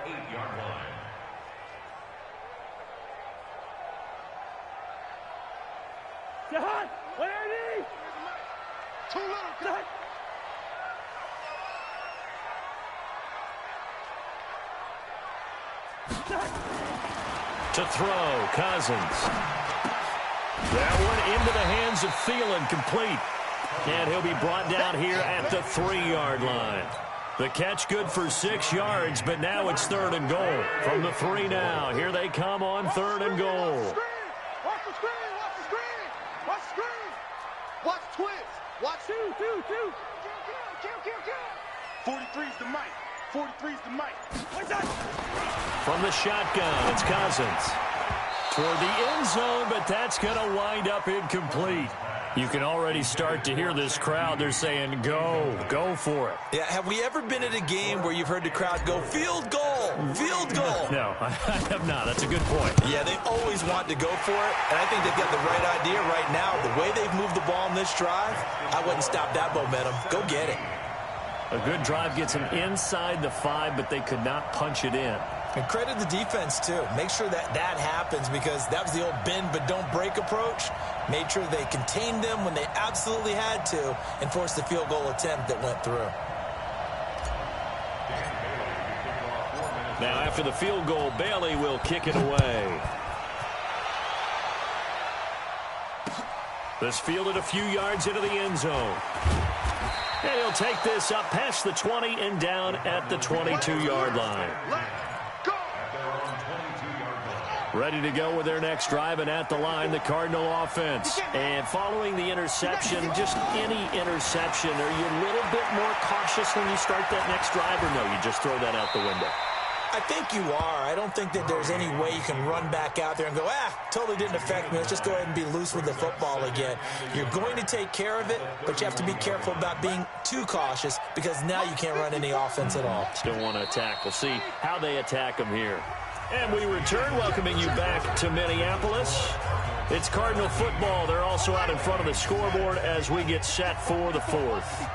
To throw, Cousins. That one into the hands of Thielen, complete. And he'll be brought down here at the 3-yard line. The catch good for 6 yards, but now it's 3rd and goal. From the 3 now, here they come on 3rd and goal. Watch the screen, watch the screen, watch the screen. Watch twins, watch two. Kill. 43's the mic, 43's the mic. What's that? From the shotgun, it's Cousins. Toward the end zone, but that's going to wind up incomplete. You can already start to hear this crowd. They're saying, go for it. Yeah, have we ever been at a game where you've heard the crowd go, field goal, field goal? No, I have not. That's a good point. Yeah, they always want to go for it, and I think they've got the right idea right now. The way they've moved the ball in this drive, I wouldn't stop that momentum. Go get it. A good drive gets them inside the 5, but they could not punch it in. And credit the defense, too. Make sure that happens, because that was the old bend but don't break approach. Made sure they contained them when they absolutely had to and forced the field goal attempt that went through. Now, after the field goal, Bailey will kick it away. This fielded a few yards into the end zone. And he'll take this up past the 20 and down at the 22-yard line. Ready to go with their next drive, and at the line, the Cardinal offense. And following the interception, just any interception, are you a little bit more cautious when you start that next drive, or no, you just throw that out the window? I think you are. I don't think that there's any way you can run back out there and go, totally didn't affect me. Let's just go ahead and be loose with the football again. You're going to take care of it, but you have to be careful about being too cautious, because now you can't run any offense at all. Still want to attack. We'll see how they attack them here. And we return, welcoming you back to Minneapolis. It's Cardinal football. They're also out in front of the scoreboard as we get set for the 4th.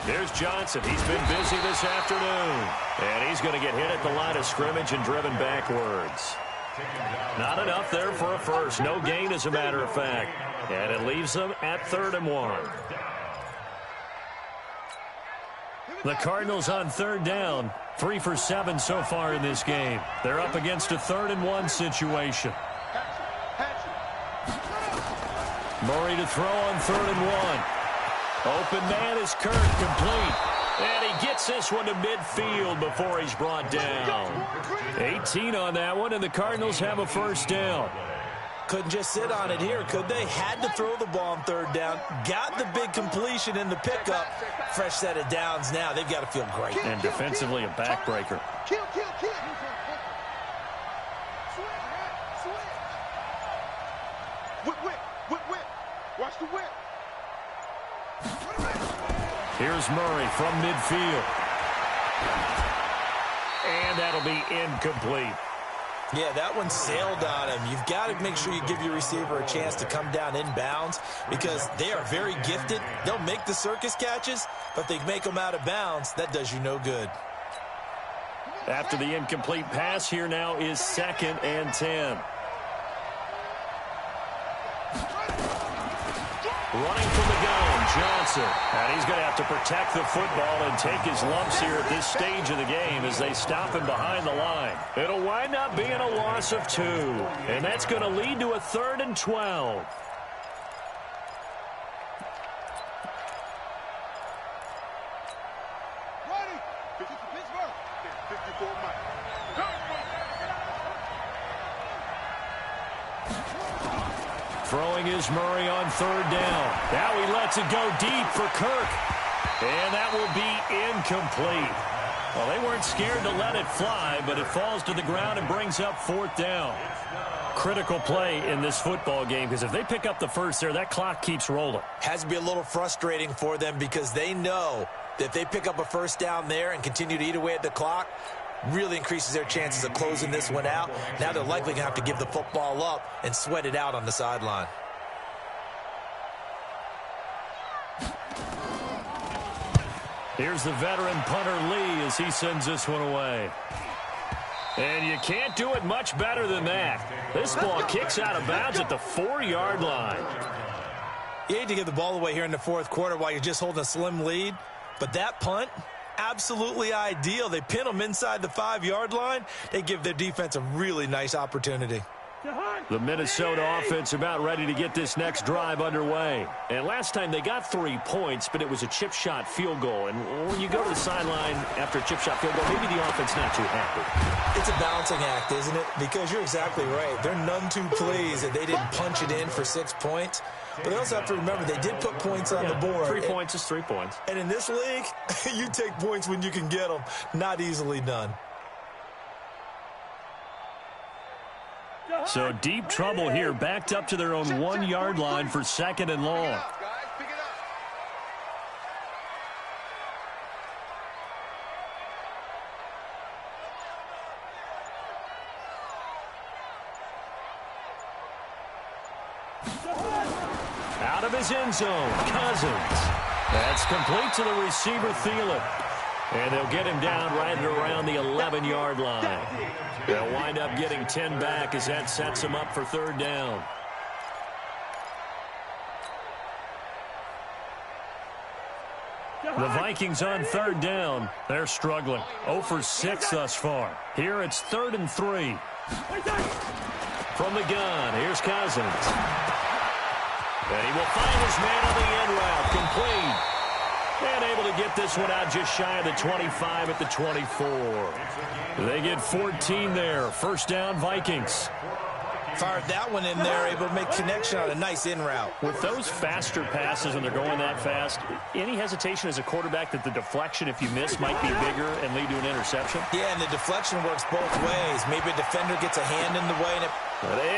There's Johnson. He's been busy this afternoon. And he's going to get hit at the line of scrimmage and driven backwards. Not enough there for a first. No gain, as a matter of fact. And it leaves them at 3rd and 1. The Cardinals on 3rd down. 3 for 7 so far in this game. They're up against a 3rd and 1 situation. Murray to throw on 3rd and 1. Open man is Kirk, complete. And he gets this one to midfield before he's brought down. 18 on that one, and the Cardinals have a first down. Couldn't just sit on it here, could they? Had to throw the ball on 3rd down. Got the big completion in the pickup. Fresh set of downs now. They've got to feel great. And defensively, a backbreaker. Kill. Whip. Watch the whip. Here's Murray from midfield. And that'll be incomplete. Yeah, that one sailed on him. You've got to make sure you give your receiver a chance to come down inbounds, because they are very gifted. They'll make the circus catches, but if they make them out of bounds, that does you no good. After the incomplete pass, here now is 2nd and 10. Running from the gun, Johnson. And he's going to have to protect the football and take his lumps here at this stage of the game as they stop him behind the line. It'll wind up being a loss of 2. And that's going to lead to a 3rd and 12. Throwing is Murray on 3rd down. Now he lets it go deep for Kirk. And that will be incomplete. Well, they weren't scared to let it fly, but it falls to the ground and brings up 4th down. Critical play in this football game, because if they pick up the first there, that clock keeps rolling. Has to be a little frustrating for them, because they know that if they pick up a first down there and continue to eat away at the clock, really increases their chances of closing this one out. Now they're likely going to have to give the football up and sweat it out on the sideline. Here's the veteran punter Lee as he sends this one away. And you can't do it much better than that. This ball kicks out of bounds at the 4-yard line. You hate to give the ball away here in the 4th quarter while you're just holding a slim lead, but that punt, absolutely ideal. They pin them inside the 5-yard line. They give their defense a really nice opportunity. The Minnesota offense about ready to get this next drive underway. And last time they got 3 points, but it was a chip shot field goal. And when you go to the sideline after a chip shot field goal, maybe the offense not too happy. It's a balancing act, isn't it? Because you're exactly right. They're none too pleased that they didn't punch it in for 6 points. But they also have to remember they did put points on the board. 3 points is 3 points. And in this league, you take points when you can get them. Not easily done. So deep trouble here, backed up to their own 1-yard line for 2nd and long. Out of his end zone, Cousins. That's complete to the receiver, Thielen. And they'll get him down right at around the 11-yard line. They'll wind up getting 10 back as that sets them up for 3rd down. The Vikings on 3rd down. They're struggling. 0 for 6 thus far. Here it's 3rd and 3. From the gun, here's Cousins. And he will find his man on the end route. Complete. And able to get this one out just shy of the 25 at the 24. They get 14 there. 1st down, Vikings. Fired that one in there, able to make connection on a nice in route. With those faster passes and they're going that fast, any hesitation as a quarterback that the deflection, if you miss, might be bigger and lead to an interception? Yeah, and the deflection works both ways. Maybe a defender gets a hand in the way.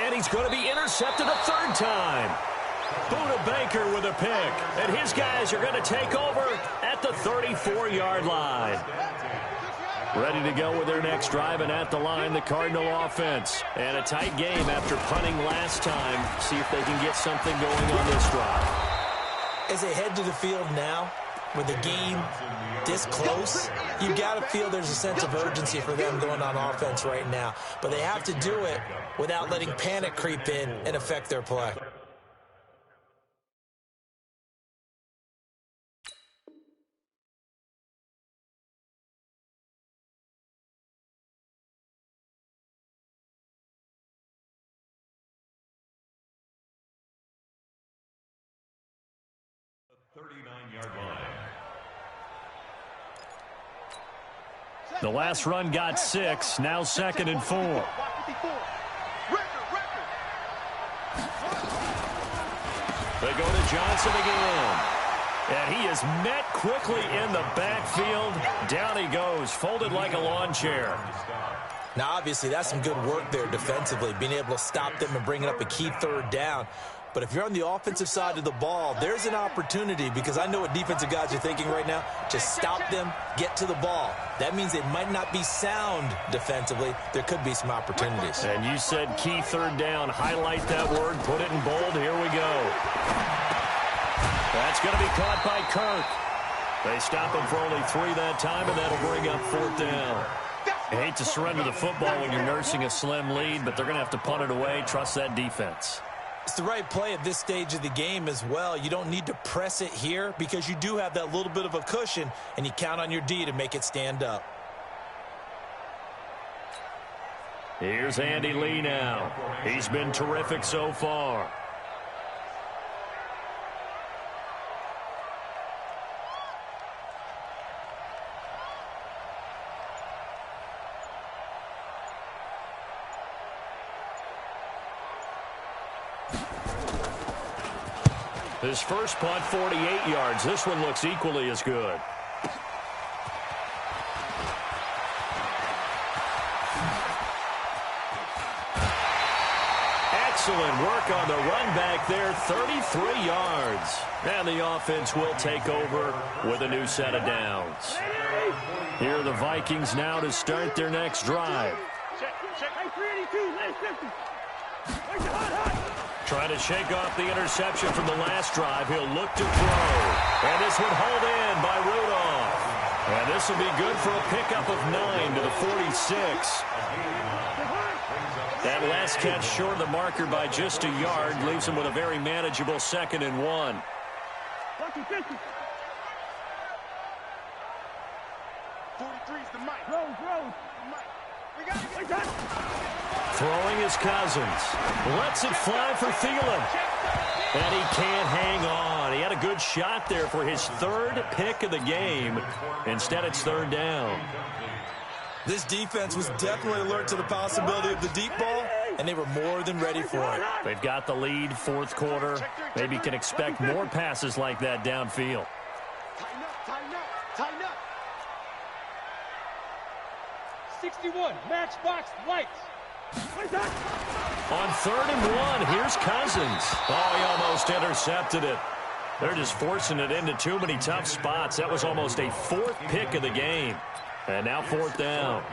And he's going to be intercepted a 3rd time. Buda Baker with a pick, and his guys are going to take over at the 34-yard line. Ready to go with their next drive, and at the line, the Cardinal offense. And a tight game after punting last time. See if they can get something going on this drive. As they head to the field now, with the game this close, you've got to feel there's a sense of urgency for them going on offense right now. But they have to do it without letting panic creep in and affect their play. The last run got 6, now 2nd and 4. They go to Johnson again. And he is met quickly in the backfield. Down he goes, folded like a lawn chair. Now, obviously, that's some good work there defensively, being able to stop them and bring it up a key 3rd down. But if you're on the offensive side of the ball, there's an opportunity, because I know what defensive guys are thinking right now. Just stop them, get to the ball. That means they might not be sound defensively. There could be some opportunities. And you said key 3rd down. Highlight that word, put it in bold. Here we go. That's going to be caught by Kirk. They stop him for only 3 that time, and that'll bring up 4th down. I hate to surrender the football when you're nursing a slim lead, but they're going to have to punt it away. Trust that defense. It's the right play at this stage of the game as well. You don't need to press it here because you do have that little bit of a cushion, and you count on your D to make it stand up. Here's Andy Lee now. He's been terrific so far. His first punt, 48 yards. This one looks equally as good. Excellent work on the run back there, 33 yards. And the offense will take over with a new set of downs. Here are the Vikings now to start their next drive. Trying to shake off the interception from the last drive. He'll look to throw. And this one hauled in by Rudolph. And this will be good for a pickup of 9 to the 46. That last catch short of the marker by just a yard leaves him with a very manageable 2nd and 1. Throwing his Cousins. Lets it fly for Thielen. And he can't hang on. He had a good shot there for his third pick of the game. Instead, it's third down. This defense was definitely alert to the possibility of the deep ball, and they were more than ready for it. They've got the lead, fourth quarter. Maybe can expect more passes like that downfield. Tighten up, tighten up, tighten up. 61, matchbox lights. On 3rd and 1, here's Cousins. Oh, he almost intercepted it. They're just forcing it into too many tough spots. That was almost a fourth pick of the game. And now fourth down.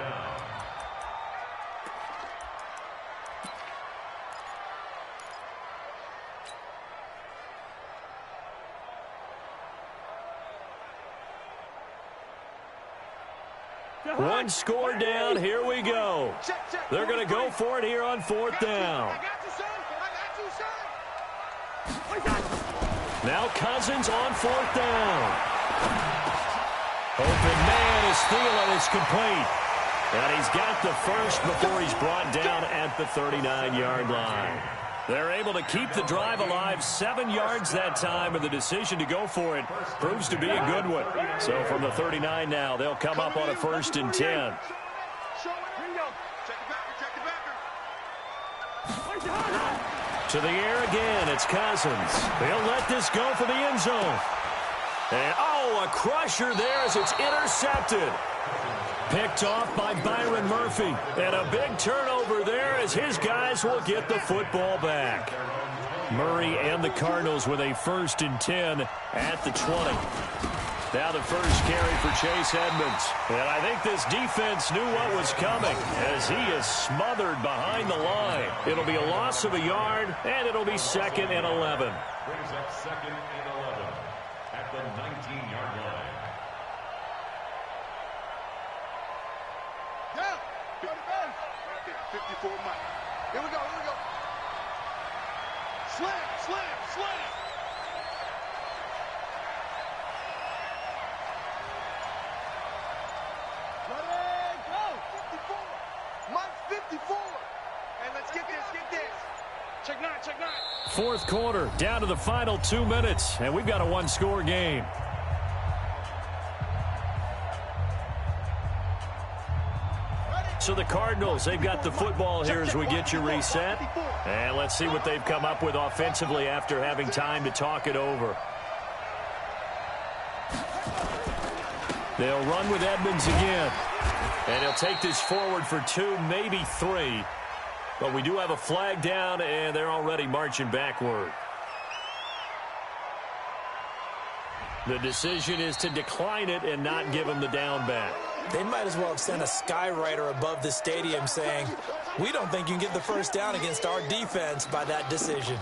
One score down. Here we go. They're going to go for it here on fourth down. Now Cousins on fourth down. Open man as Thielen is complete. And he's got the first before he's brought down at the 39-yard line. They're able to keep the drive alive, 7 yards that time, and the decision to go for it proves to be a good one. So from the 39 now, they'll come up on a 1st and 10. To the air again, it's Cousins. They'll let this go for the end zone. And, oh, a crusher there as it's intercepted. Picked off by Byron Murphy. And a big turnover there as his guys will get the football back. Murray and the Cardinals with a 1st and 10 at the 20. Now the first carry for Chase Edmonds. And I think this defense knew what was coming as he is smothered behind the line. It'll be a loss of a yard, and it'll be 2nd and 11. Brings up 2nd and 11 at the 19-yard line. Down. 54 Mike. Here we go, here we go. Slam, slam, slam. Let it go. 54. Mike 54. And let's get this, get this. Check 9, check 9. Fourth quarter, down to the final 2 minutes, and we've got a one-score game. So the Cardinals, they've got the football here as we get you reset. And let's see what they've come up with offensively after having time to talk it over. They'll run with Edmonds again. And he'll take this forward for 2, maybe 3. But we do have a flag down, and they're already marching backward. The decision is to decline it and not give him the down back. They might as well have sent a skywriter above the stadium saying, we don't think you can get the first down against our defense by that decision.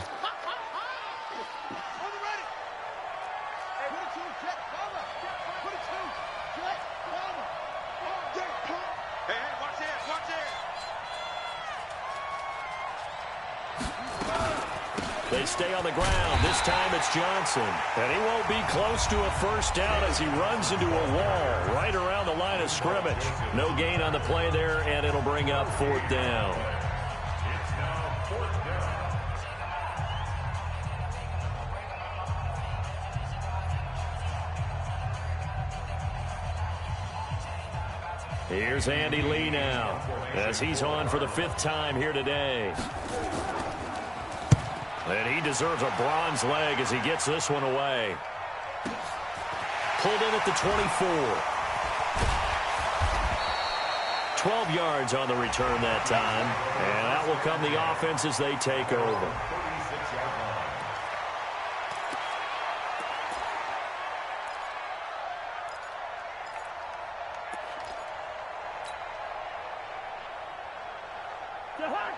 They stay on the ground. This time it's Johnson. And he won't be close to a first down as he runs into a wall right around the line of scrimmage. No gain on the play there, and it'll bring up fourth down. It's now fourth down. Here's Andy Lee now as he's on for the 5th time here today. And he deserves a bronze leg as he gets this one away. Pulled in at the 24. 12 yards on the return that time. And that will come the offense as they take over.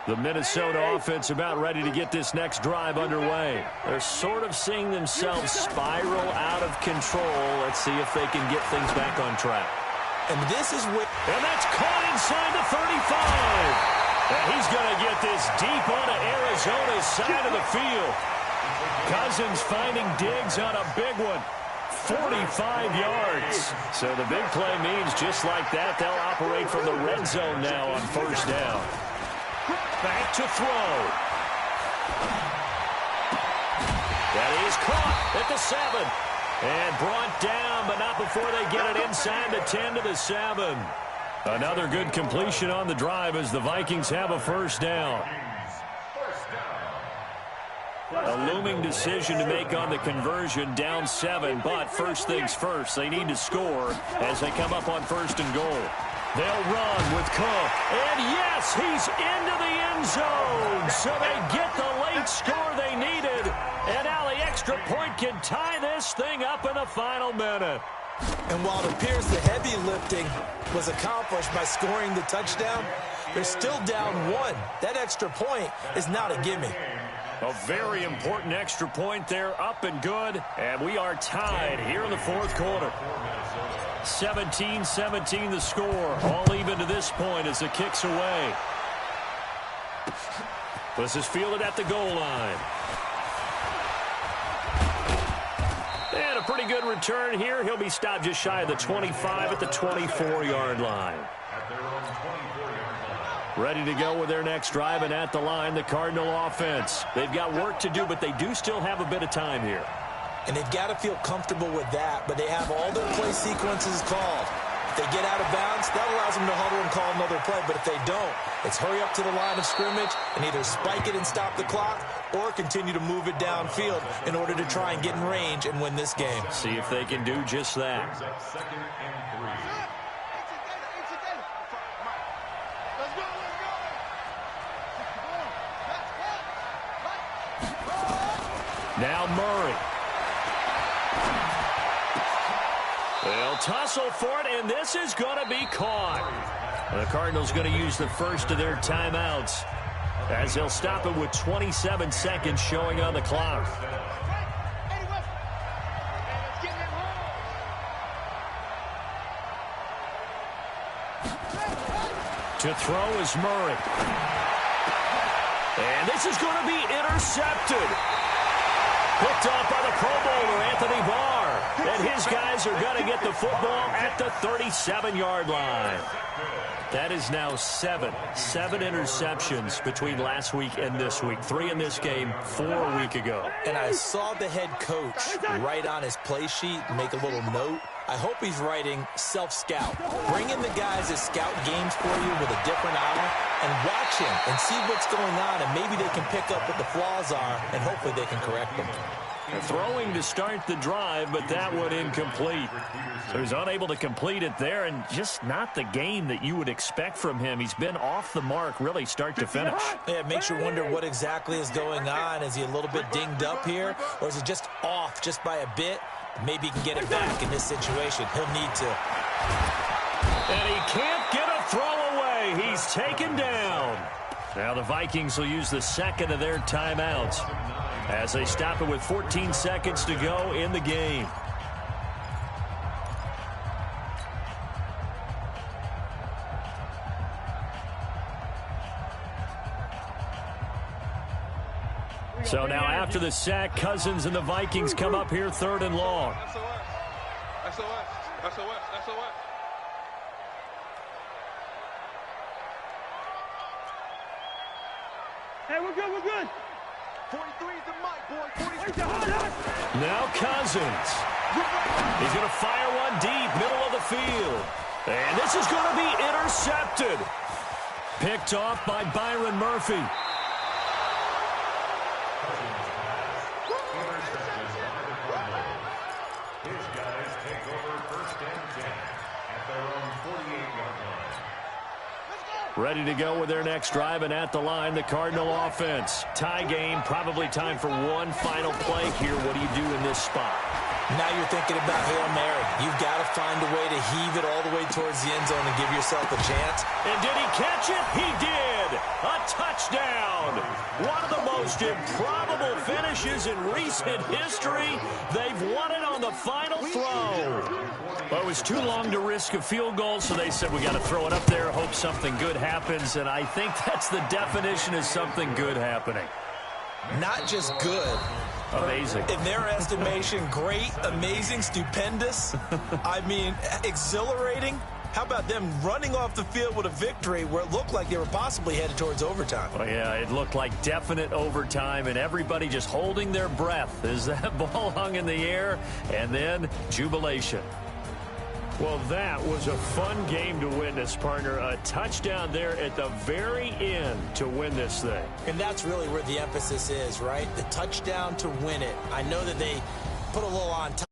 The Minnesota offense about ready to get this next drive underway. They're sort of seeing themselves spiral out of control. Let's see if they can get things back on track. And this is what... And that's caught inside the 35. And he's going to get this deep onto Arizona's side of the field. Cousins finding Diggs on a big one. 45 yards. So the big play means just like that, they'll operate from the red zone now on first down. Back to throw. That is caught at the 7. And brought down, but not before they get it inside the 10 to the 7. Another good completion on the drive as the Vikings have a first down. A looming decision to make on the conversion, down 7, but first things first, they need to score as they come up on first and goal. They'll run with Cook, and yes, he's into the end zone, so they get the late score they needed, and now the extra point can tie this thing up in the final minute. And while it appears the heavy lifting was accomplished by scoring the touchdown, they're still down 1. That extra point is not a gimme. A very important extra point there, up and good, and we are tied here in the fourth quarter. 17-17 the score, all even to this point as the kick's away. This is fielded at the goal line. And a pretty good return here. He'll be stopped just shy of the 25 at the 24-yard line. Ready to go with their next drive, and at the line, the Cardinal offense. They've got work to do, but they do still have a bit of time here. And they've got to feel comfortable with that, but they have all their play sequences called. If they get out of bounds, that allows them to huddle and call another play, but if they don't, it's hurry up to the line of scrimmage and either spike it and stop the clock or continue to move it downfield in order to try and get in range and win this game. See if they can do just that. Now Murray. They'll tussle for it, and this is going to be caught. The Cardinals going to use the first of their timeouts as they'll stop it with 27 seconds showing on the clock. To throw is Murray. And this is going to be intercepted. Picked off by the Pro Bowler, Anthony Barr. And his guys are going to get the football at the 37-yard line. That is now 7 interceptions between last week and this week. 3 in this game, 4 a week ago. And I saw the head coach write on his play sheet, make a little note. I hope he's writing self-scout. Bring in the guys that scout games for you with a different eye and watch him and see what's going on, and maybe they can pick up what the flaws are, and hopefully they can correct them. Throwing to start the drive, but that one incomplete. So he's unable to complete it there, and just not the game that you would expect from him. He's been off the mark, really, start to finish. Yeah, it makes you wonder what exactly is going on. Is he a little bit dinged up here, or is he just off just by a bit? Maybe he can get it back in this situation. He'll need to. And he can't get a throw away. He's taken down. Now the Vikings will use the second of their timeouts as they stop it with 14 seconds to go in the game. So now after the sack, Cousins and the Vikings come up here 3rd and long. SOS. Hey, we're good. 43 is the mic, boy. 43. Now Cousins. He's going to fire one deep, middle of the field. And this is going to be intercepted. Picked off by Byron Murphy. Ready to go with their next drive, and at the line, the Cardinal offense. Tie game, probably time for one final play here. What do you do in this spot? Now you're thinking about Hail Mary. You've got to find a way to heave it all the way towards the end zone and give yourself a chance. And did he catch it? He did! A touchdown! One of the most improbable finishes in recent history. They've won it on the final throw. But it was too long to risk a field goal, so they said we got to throw it up there, hope something good happens, and I think that's the definition of something good happening. Not just good, Amazing. In their estimation, great, amazing, stupendous. I mean, exhilarating. How about them running off the field with a victory where it looked like they were possibly headed towards overtime? Well, yeah, it looked like definite overtime, and everybody just holding their breath as that ball hung in the air, and then jubilation. Well, that was a fun game to witness, partner. A touchdown there at the very end to win this thing. And that's really where the emphasis is, right? The touchdown to win it. I know that they put a little on top.